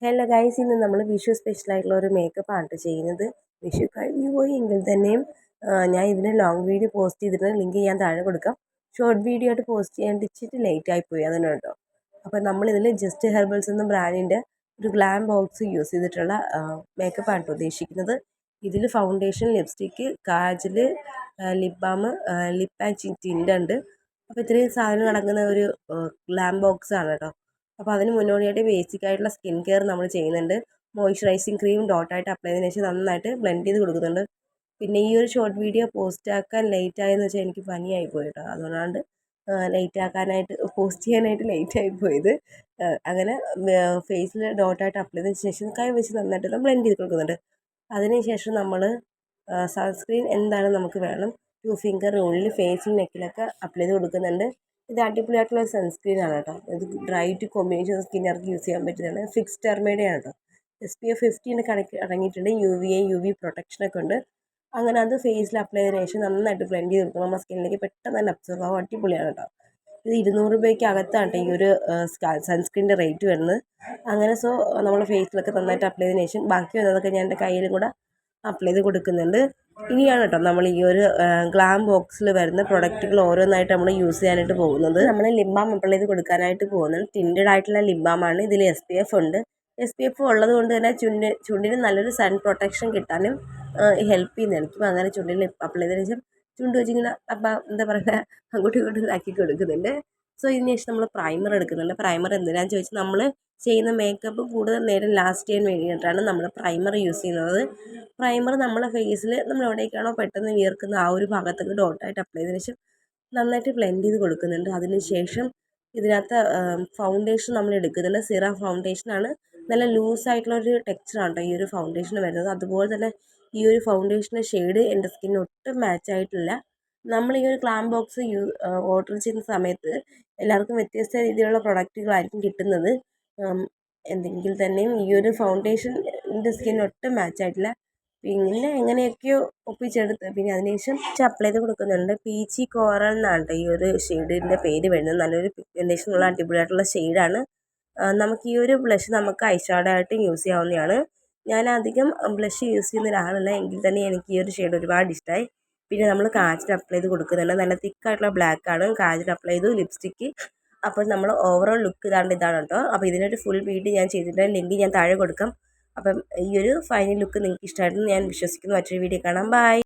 Hello guys, ഇന്ന് നമ്മൾ വിഷു സ്പെഷ്യലായിട്ടുള്ള ഒരു മേക്കപ്പാണ് ചെയ്യുന്നത്. വിഷു കഴിഞ്ഞു പോയി എങ്കിൽ തന്നെയും ഞാൻ ഇതിന് ലോങ് വീഡിയോ പോസ്റ്റ് ചെയ്തിട്ടുണ്ട്. ലിങ്ക് ഞാൻ താഴെ കൊടുക്കാം. ഷോർട്ട് വീഡിയോ ആയിട്ട് പോസ്റ്റ് ചെയ്യാൻ ഇച്ചിരി ലേറ്റ് ആയിപ്പോയി, അതിന് കേട്ടോ. അപ്പോൾ നമ്മളിതിൽ ജസ്റ്റ് ഹെർബൽസ് എന്ന ബ്രാൻഡിൻ്റെ ഒരു ഗ്ലാം ബോക്സ് യൂസ് ചെയ്തിട്ടുള്ള മേക്കപ്പാണ് ഉദ്ദേശിക്കുന്നത്. ഇതിൽ foundation, lipstick, kajal, lip balm, lip and tint ഉണ്ട്. അപ്പോൾ ഇത്രയും സാധനം അടങ്ങുന്ന ഒരു ഗ്ലാം ബോക്സ് ആണ് കേട്ടോ. അപ്പോൾ അതിന് മുന്നോടിയായിട്ട് ബേസിക് ആയിട്ടുള്ള സ്കിൻ കെയർ നമ്മൾ ചെയ്യുന്നുണ്ട്. മോയ്സ്ചറൈസിങ് ക്രീം ഡോട്ടായിട്ട് അപ്ലൈ ചെയ്തതിനു ശേഷം നന്നായിട്ട് ബ്ലെൻഡ് ചെയ്ത് കൊടുക്കുന്നുണ്ട്. പിന്നെ ഈ ഒരു ഷോർട്ട് വീഡിയോ പോസ്റ്റ് ആക്കാൻ ലേറ്റ് ആയെന്ന് വെച്ചാൽ എനിക്ക് പനിയായി പോയി കേട്ടോ. അതുകൊണ്ടാണ് പോസ്റ്റ് ചെയ്യാനായിട്ട് ലേറ്റ് ആയി പോയത്. അങ്ങനെ ഫേസിൽ ഡോട്ടായിട്ട് അപ്ലൈ ചെയ്തതിന് ശേഷം കൈ വെച്ച് നന്നായിട്ട് ബ്ലെൻഡ് ചെയ്ത് കൊടുക്കുന്നുണ്ട്. അതിനുശേഷം നമ്മൾ സൺസ്ക്രീൻ എന്തായാലും നമുക്ക് വേണം. 2 ഫിംഗർ ഉള്ളിൽ ഫേസിൽ നെക്കിലൊക്കെ അപ്ലൈ ചെയ്ത് കൊടുക്കുന്നുണ്ട്. ഇത് അടിപൊളിയായിട്ടുള്ള ഒരു സൺസ്ക്രീൻ ആണ് കേട്ടോ. ഇത് ഡ്രൈ ടു കോമ്പിനേഷൻ സ്കിന്നർക്ക് യൂസ് ചെയ്യാൻ പറ്റുന്നതാണ്. ഫിക്സ് ടെർമയുടെ ആണ് കേട്ടോ. SPF 50 അടങ്ങിയിട്ടുണ്ട്. UVA UV പ്രൊട്ടക്ഷനൊക്കെ ഉണ്ട്. അങ്ങനെ അത് ഫേസിൽ അപ്ലൈ ചെയ്തതിനു ശേഷം നന്നായിട്ട് ബ്ലെൻഡ് ചെയ്ത് കൊടുക്കും. നമ്മുടെ സ്കിന്നിലേക്ക് പെട്ടെന്ന് തന്നെ അബ്സോർവ് ആവും. അടിപൊളിയാണ് കേട്ടോ. ഇത് 200 രൂപയ്ക്ക് അകത്താണ് ഈ ഒരു സൺസ്ക്രീനിൻ്റെ റേറ്റ് വരുന്നത്. അങ്ങനെ നമ്മൾ ഫേസിലൊക്കെ നന്നായിട്ട് അപ്ലൈ ചെയ്തതിനു ശേഷം ബാക്കി വന്നതൊക്കെ ഞാൻ എൻ്റെ കയ്യിലും കൂടെ അപ്ലൈ ചെയ്ത് കൊടുക്കുന്നുണ്ട്. ഇനിയാണ് കേട്ടോ നമ്മൾ ഈ ഒരു ഗ്ലാം ബോക്സിൽ വരുന്ന പ്രൊഡക്റ്റുകൾ ഓരോന്നായിട്ട് നമ്മൾ യൂസ് ചെയ്യാനായിട്ട് പോകുന്നത്. നമ്മൾ ലിപ് ബാം അപ്ലൈ ചെയ്ത് കൊടുക്കാനായിട്ട് പോകുന്നത് ടിൻറ്റഡ് ആയിട്ടുള്ള ലിപ് ബാമാണ്. ഇതിൽ SPF ഉണ്ട്. SPF ഉള്ളത് കൊണ്ട് തന്നെ ചുണ്ടിന് നല്ലൊരു സൺ പ്രൊട്ടക്ഷൻ കിട്ടാനും ഹെൽപ്പ് ചെയ്യുന്നത്. എനിക്കും അങ്ങനെ ചുണ്ടിൽ അപ്ലൈ ചെയ്തതിനു ശേഷം ചുണ്ട് വെച്ചിങ്ങനെ എന്താ പറയുക, അങ്ങോട്ടും ഇങ്ങോട്ടും ഇതാക്കി കൊടുക്കുന്നുണ്ട്. ഇതിന് ശേഷം നമ്മൾ പ്രൈമർ എടുക്കുന്നുണ്ട്. പ്രൈമർ എന്തിനാണെന്ന് ചോദിച്ചാൽ നമ്മൾ ചെയ്യുന്ന മേക്കപ്പ് കൂടുതൽ നേരം ലാസ്റ്റ് ചെയ്യാൻ വേണ്ടിയിട്ടാണ് നമ്മൾ പ്രൈമർ യൂസ് ചെയ്യുന്നത്. പ്രൈമർ നമ്മളെ ഫേസിൽ നമ്മൾ എവിടേക്കാണോ പെട്ടെന്ന് വിയർക്കുന്ന ആ ഒരു ഭാഗത്തേക്ക് ഡോട്ടായിട്ട് അപ്ലൈ ചെയ്തതിനു ശേഷം നന്നായിട്ട് ബ്ലെൻഡ് ചെയ്ത് കൊടുക്കുന്നുണ്ട്. അതിനുശേഷം ഇതിനകത്ത് ഫൗണ്ടേഷൻ നമ്മൾ എടുക്കുന്നുണ്ട്. സിറം ഫൗണ്ടേഷനാണ്. നല്ല ലൂസായിട്ടുള്ളൊരു ടെക്സ്ചറാണ് കേട്ടോ ഈ ഒരു ഫൗണ്ടേഷൻ വരുന്നത്. അതുപോലെ തന്നെ ഈ ഒരു ഫൗണ്ടേഷൻ്റെ ഷെയ്ഡ് എൻ്റെ സ്കിന്നിന് ഒട്ടും മാച്ച് ആയിട്ടില്ല. നമ്മൾ ഈ ഒരു ഗ്ലാം ബോക്സ് ഓർഡർ ചെയ്യുന്ന സമയത്ത് എല്ലാവർക്കും വ്യത്യസ്ത രീതിയിലുള്ള പ്രൊഡക്റ്റുകളായിരിക്കും കിട്ടുന്നത്. എന്തെങ്കിൽ തന്നെയും ഈ ഒരു ഫൗണ്ടേഷൻ എൻ്റെ സ്കിന്നിന് ഒട്ടും മാച്ച് ആയിട്ടില്ല. പിന്നെ എങ്ങനെയൊക്കെയോ ഒപ്പിച്ചെടുത്ത് പിന്നെ അതിനുശേഷം അപ്ലൈ ചെയ്ത് കൊടുക്കുന്നുണ്ട്. പീച്ചി കോറൽ എന്നാണ് ഈ ഒരു ഷെയ്ഡിൻ്റെ പേര് വരുന്നത്. നല്ലൊരു പിഗ്മെൻറ്റേഷനുള്ള അടിപൊളിയായിട്ടുള്ള ഷെയ്ഡാണ്. നമുക്ക് ഈ ഒരു ബ്ലഷ് നമുക്ക് ഐഷാഡോ ആയിട്ട് യൂസ് ചെയ്യാവുന്നതാണ്. ഞാൻ അധികം ബ്ലഷ് യൂസ് ചെയ്യുന്ന ഒരാളല്ല, എങ്കിൽ തന്നെ എനിക്ക് ഈ ഒരു ഷെയ്ഡ് ഒരുപാട് ഇഷ്ടമായി. പിന്നെ നമ്മൾ കാജൽ അപ്ലൈ ചെയ്ത് കൊടുക്കുന്നുണ്ട്. നല്ല തിക്കായിട്ടുള്ള ബ്ലാക്കാണ്. കാജൽ അപ്ലൈ ചെയ്തു, ലിപ്സ്റ്റിക്ക്. അപ്പോൾ നമ്മൾ ഓവറോൾ ലുക്ക് ഇതാണ് കേട്ടോ. അപ്പോൾ ഇതിനൊരു ഫുൾ വീഡിയോ ഞാൻ ചെയ്തിട്ടുണ്ട്. ലിങ്ക് ഞാൻ താഴെ കൊടുക്കാം. അപ്പം ഈ ഒരു ഫൈനൽ ലുക്ക് നിങ്ങൾക്ക് ഇഷ്ടമായിരുന്നു ഞാൻ വിശ്വസിക്കുന്നു. മറ്റൊരു വീഡിയോ കാണാം. ബൈ.